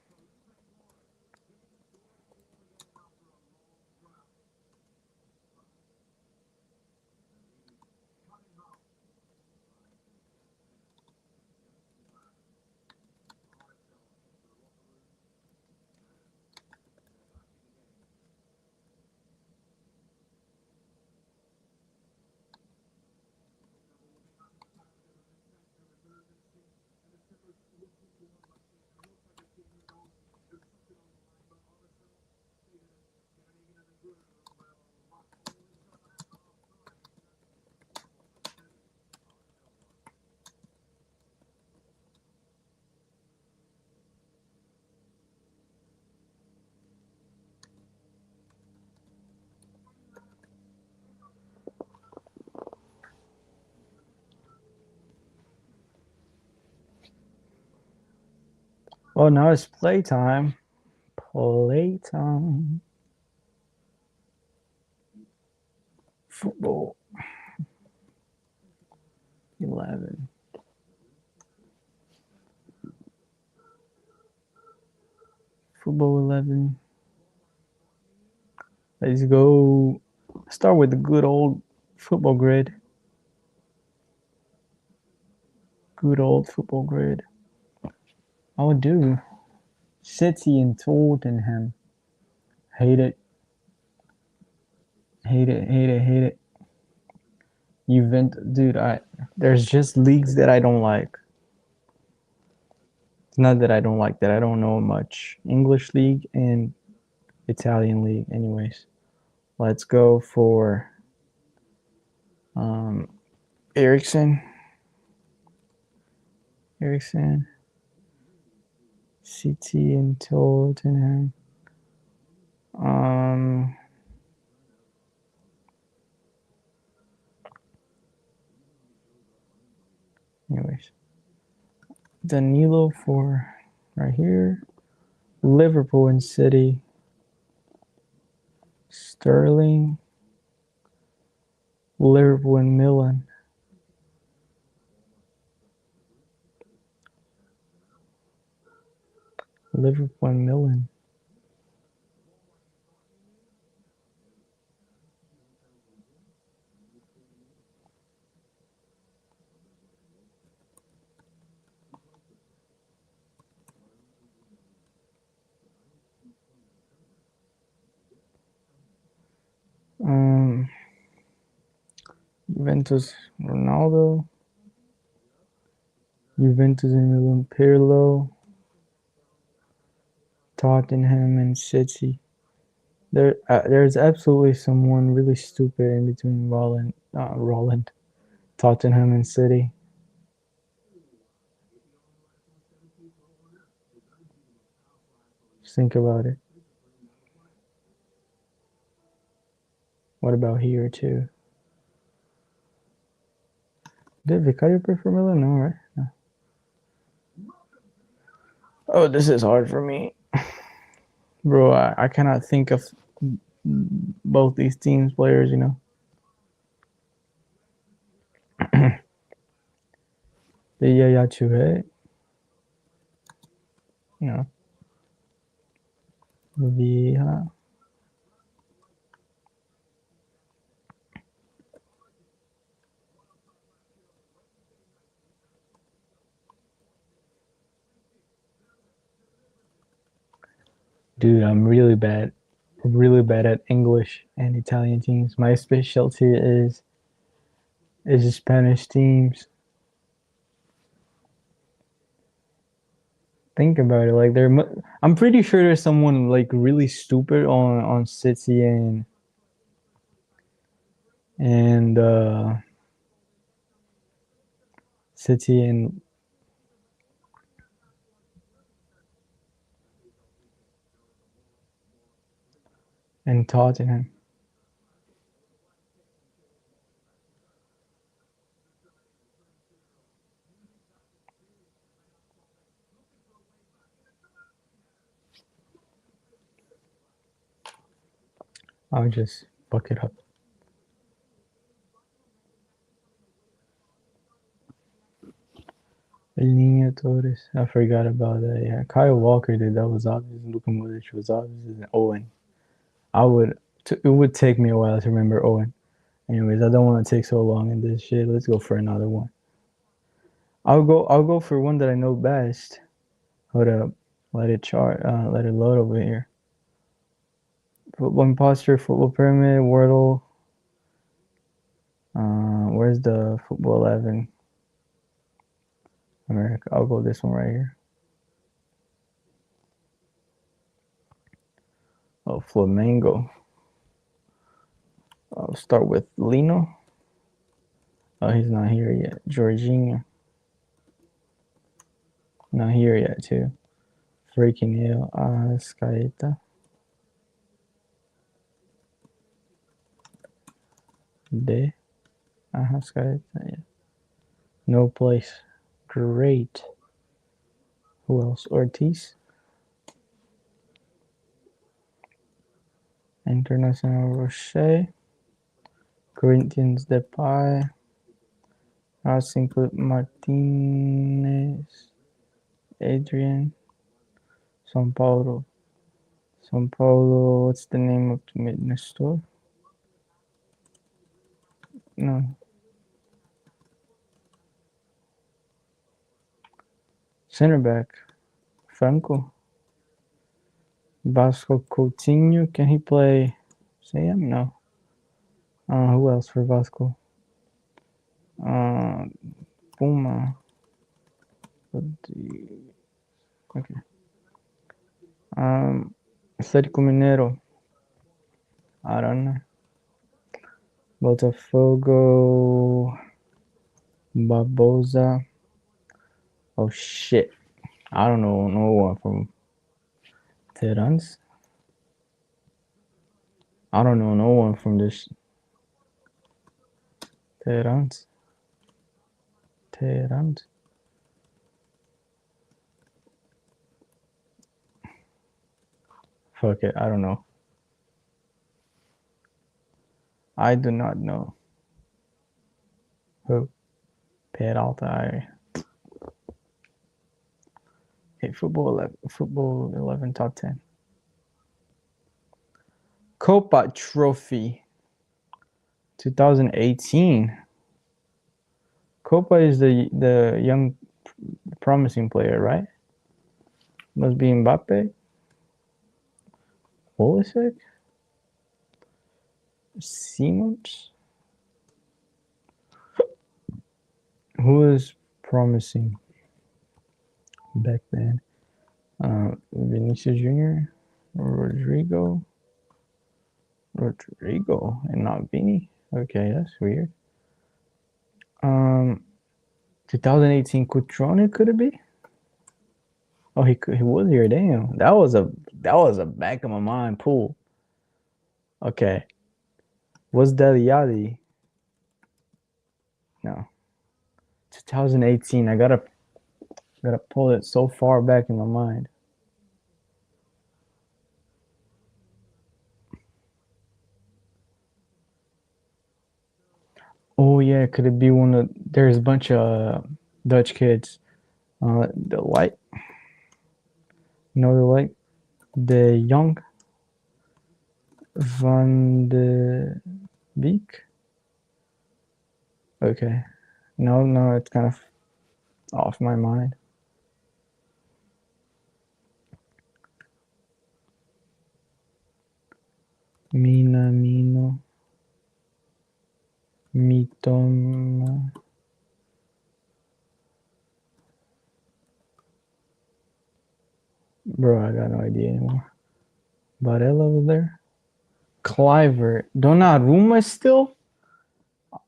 Well, now it's playtime. Playtime. Football 11. Football 11. Let's go. Start with the good old football grid. Good old football grid. I would do City and Tottenham. Hate it. Hate it. Hate it. Hate it. Dude. There's just leagues that I don't like. It's not that I don't like that I don't know much. English league and Italian league. Anyways, let's go for Eriksen. City and Tottenham. Anyways, Danilo for right here. Liverpool and City. Sterling. Liverpool and Milan. Liverpool and Milan. Juventus Ronaldo. Juventus and Milan Pirlo. Tottenham and City. There's absolutely someone really stupid in between Tottenham and City. Just think about it. What about here too? Did Vicario play for Milan? No, right? No. Oh, this is hard for me. Bro, I cannot think of both these teams' players, you know. The Yaya Touré. You know. Vieja. Dude, I'm really bad at English and Italian teams. My specialty is Spanish teams. Think about it. Like I'm pretty sure there's someone like really stupid on City and City and Tottenham. I'll just fuck it up. El Niño Torres. I forgot about that. Yeah, Kyle Walker did. That was obvious. Luka Modric was obvious. And Owen. It would take me a while to remember Owen. Anyways, I don't want to take so long in this shit. Let's go for another one. I'll go for one that I know best. Hold up. Let it load over here. Football imposter, football pyramid, Wordle. Where's the football 11? America. I'll go this one right here. Oh, Flamengo. I'll start with Lino. Oh, he's not here yet. Jorginho. Not here yet, too. Freaking hell. Arrascaeta. De Arrascaeta. Yeah. No place. Great. Who else? Ortiz. International Rocher. Corinthians Depay. Racing Club Martinez. Adrian. São Paulo. São Paulo. What's the name of the midnight store? No. Center back. Franco. Vasco Coutinho. Can he play Sam? No. Who else for Vasco? Puma. Okay. Atlético Mineiro. I don't know. Botafogo. Barbosa. Oh shit. I don't know no one from Terans. I don't know no one from this. Terans. Fuck it, I don't know. I do not know. Who? Peralta. Okay, football 11 top 10. Copa Trophy 2018. Copa is the young promising player, right? Must be Mbappe. Pulisic? Simons? Who is promising back then? Vinicius Jr., Rodrigo, and not Vini. Okay, that's weird. 2018 Cutrone, could it be? Oh, he was here. Damn, that was a back of my mind pull. Okay, was Dele Alli? No. 2018. I gotta pull it so far back in my mind. Oh yeah, could it be one of? There's a bunch of Dutch kids. The Light. No, the Light. De Jong. Van de Beek. Okay. No, it's kind of off my mind. Minamino. Mitoma. Bro, I got no idea anymore. Barella over there. Cliver. Donnarumma still?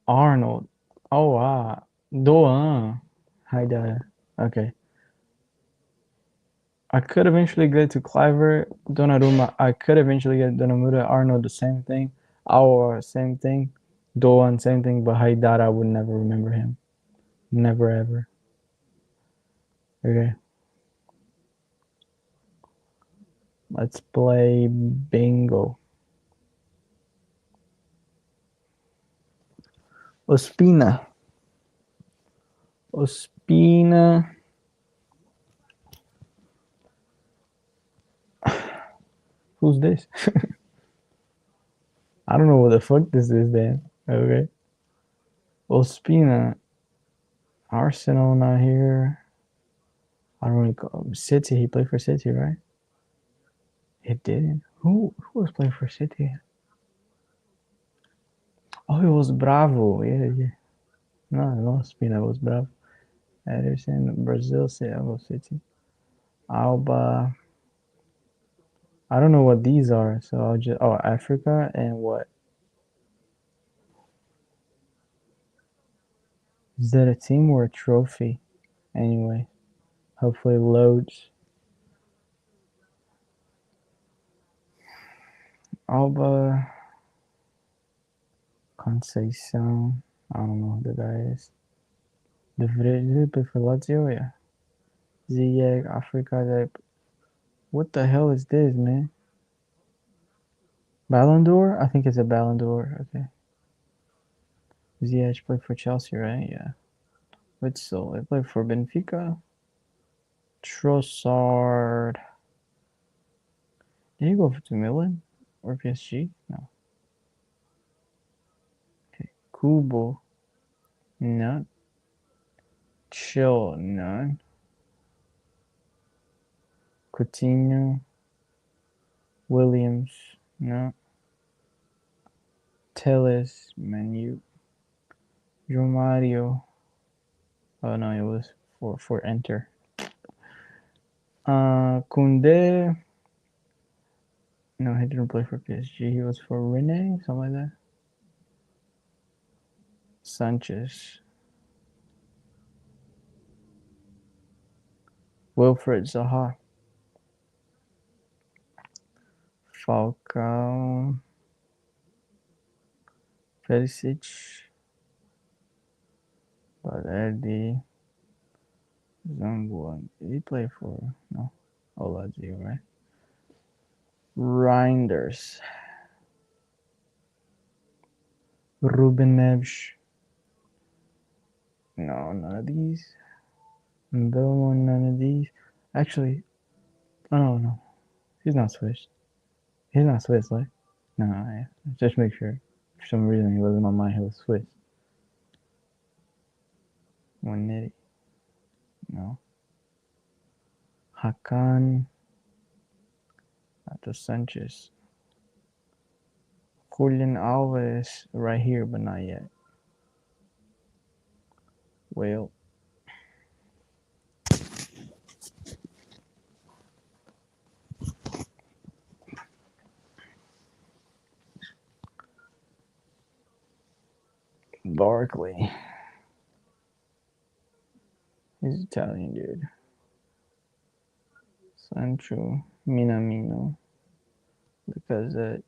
Arnold. Oh, wow. Doan. Haidara. Okay. I could eventually get to Cliver, Donnarumma. I could eventually get Donnarumma, Arnold, the same thing. Our same thing. Doan, same thing. But Haidara, I would never remember him. Never, ever. Okay. Let's play bingo. Ospina. Who's this? I don't know what the fuck this is then. Okay. Ospina. Arsenal not here. I don't really go. City. He played for City, right? It didn't. Who was playing for City? Oh, it was Bravo. Yeah, yeah. No, Ospina was Bravo. Ederson, Brazil, City. Alba. I don't know what these are, so I'll just. Oh, Africa and what? Is that a team or a trophy? Anyway, hopefully it loads. Alba Conceição. I don't know who the guy is. The Vrij play for Lazio, yeah. Ziyech, Africa. What the hell is this, man? Ballon d'Or? I think it's a Ballon d'Or. Okay. Ziyech played for Chelsea, right? Yeah. Witzel, I played for Benfica. Trossard. Did he go to Milan or PSG? No. Okay. Kubo. None. Chill. None. Coutinho. Williams. No. Telles. Menu. João Mario. Oh no, it was for Enter. Koundé. No, he didn't play for PSG. He was for Rennes, something like that. Sanchez. Wilfred Zaha. Falcao. Perisic. Valverde. Zangwan. Did he play for? No. Lazio, right? Reinders. Ruben Neves. No, none of these. Belmont, none of these. Actually, oh no. He's not Swiss. He's not Swiss, right? No, yeah. Just make sure. For some reason, he wasn't on my mind. He was Swiss. Monetti. No. Hakan. Nacho Sanchez. Julian Alvarez right here, but not yet. Well. Barkley. He's Italian, dude. Sancho. Minamino. Lacazette.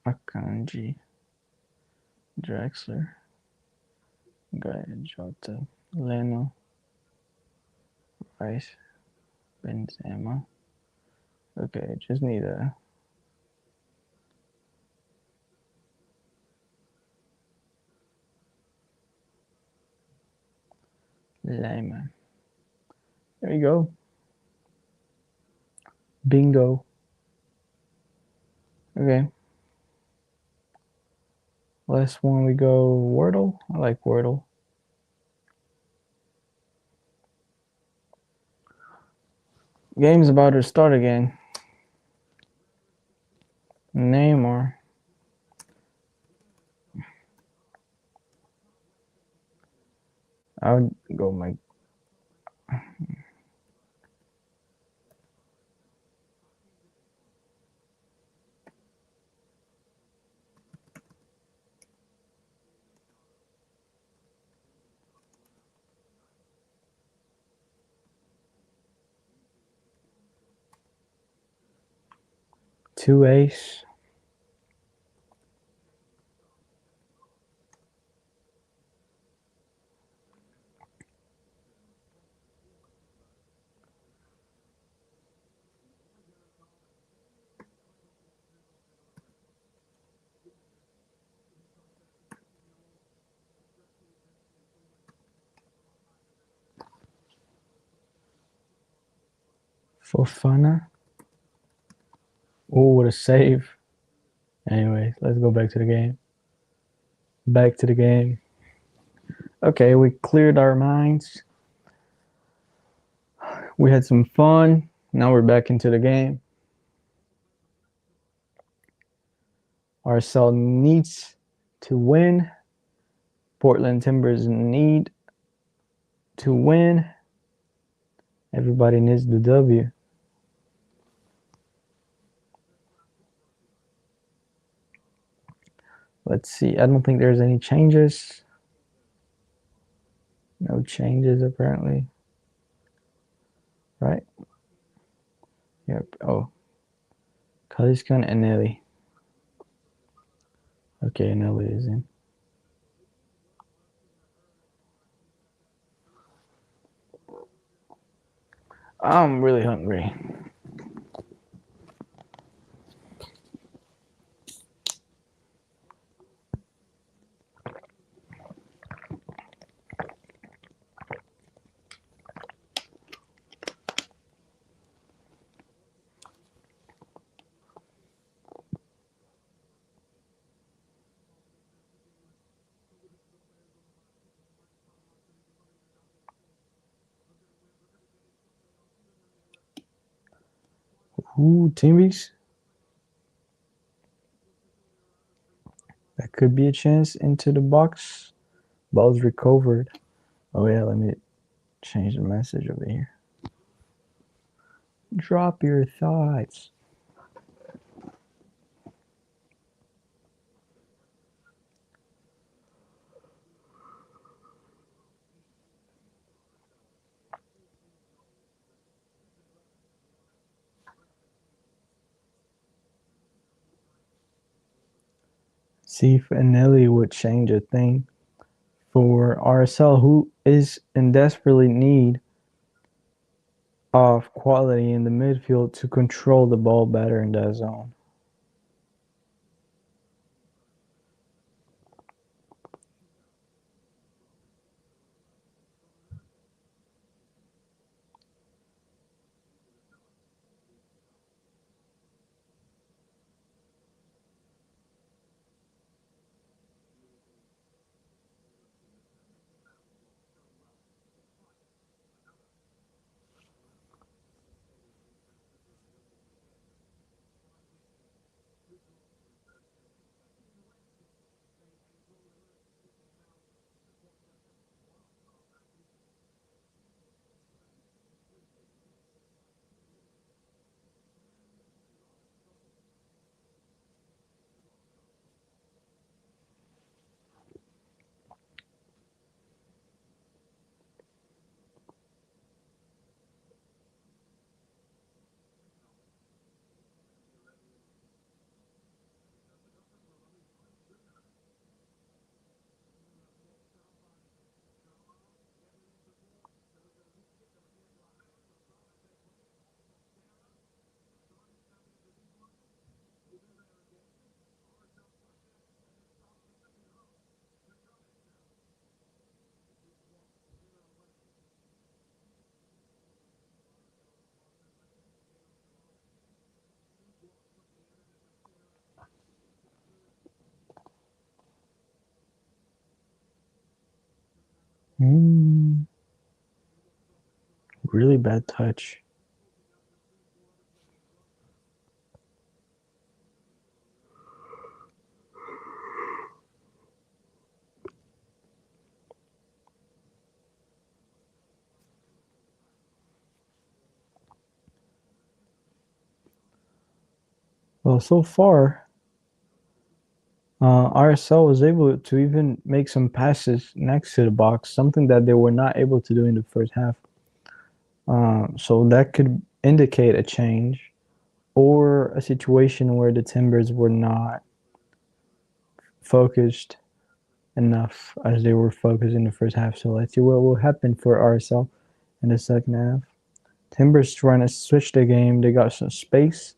Akanji. Draxler. Gaia Jota. Leno. Rice. Benzema. Okay, just need a Lima. There you go. Bingo. Okay. Last one we go Wordle. I like Wordle. Game's about to start again. Neymar. I would go my. Two ace. Fofana. Oh, what a save. Anyway, let's go back to the game. Back to the game. Okay, we cleared our minds. We had some fun. Now we're back into the game. RSL needs to win. Portland Timbers need to win. Everybody needs the W. Let's see. I don't think there's any changes. No changes apparently. Right? Yep. Oh. Kaliskan and Nelly. Okay, Nelly is in. I'm really hungry. Ooh, teammates. That could be a chance into the box. Ball's recovered. Oh yeah, let me change the message over here. Drop your thoughts. See if Anelli would change a thing for RSL, who is in desperately need of quality in the midfield to control the ball better in that zone. Really bad touch. Well, so far, RSL was able to even make some passes next to the box, something that they were not able to do in the first half. So that could indicate a change or a situation where the Timbers were not focused enough as they were focused in the first half. So let's see what will happen for RSL in the second half. Timbers trying to switch the game. They got some space.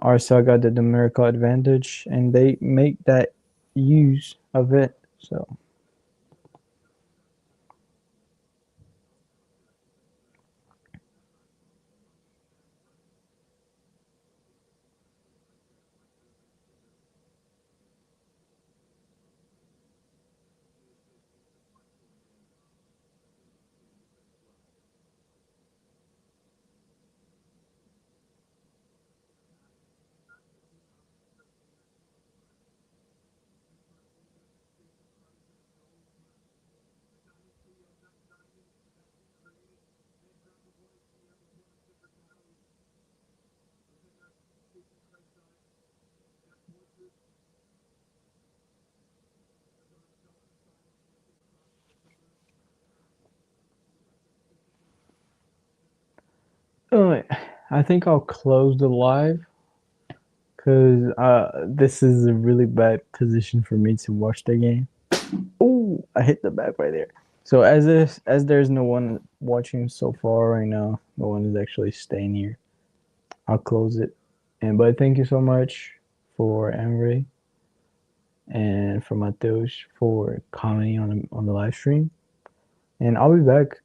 RSL got the numerical advantage, and they make that use of it. So know, I think I'll close the live because this is a really bad position for me to watch the game. Oh, I hit the back right there. So as there's no one watching so far right now, no one is actually staying here. I'll close it. And but thank you so much for Emre and for Mateus for commenting on the live stream. And I'll be back,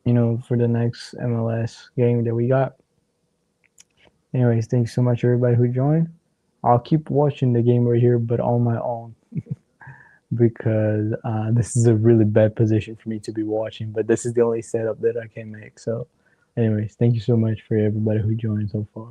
for the next MLS game that we got. Anyways, thanks so much everybody who joined. I'll keep watching the game right here, but on my own because this is a really bad position for me to be watching. But this is the only setup that I can make. So, anyways, thank you so much for everybody who joined so far.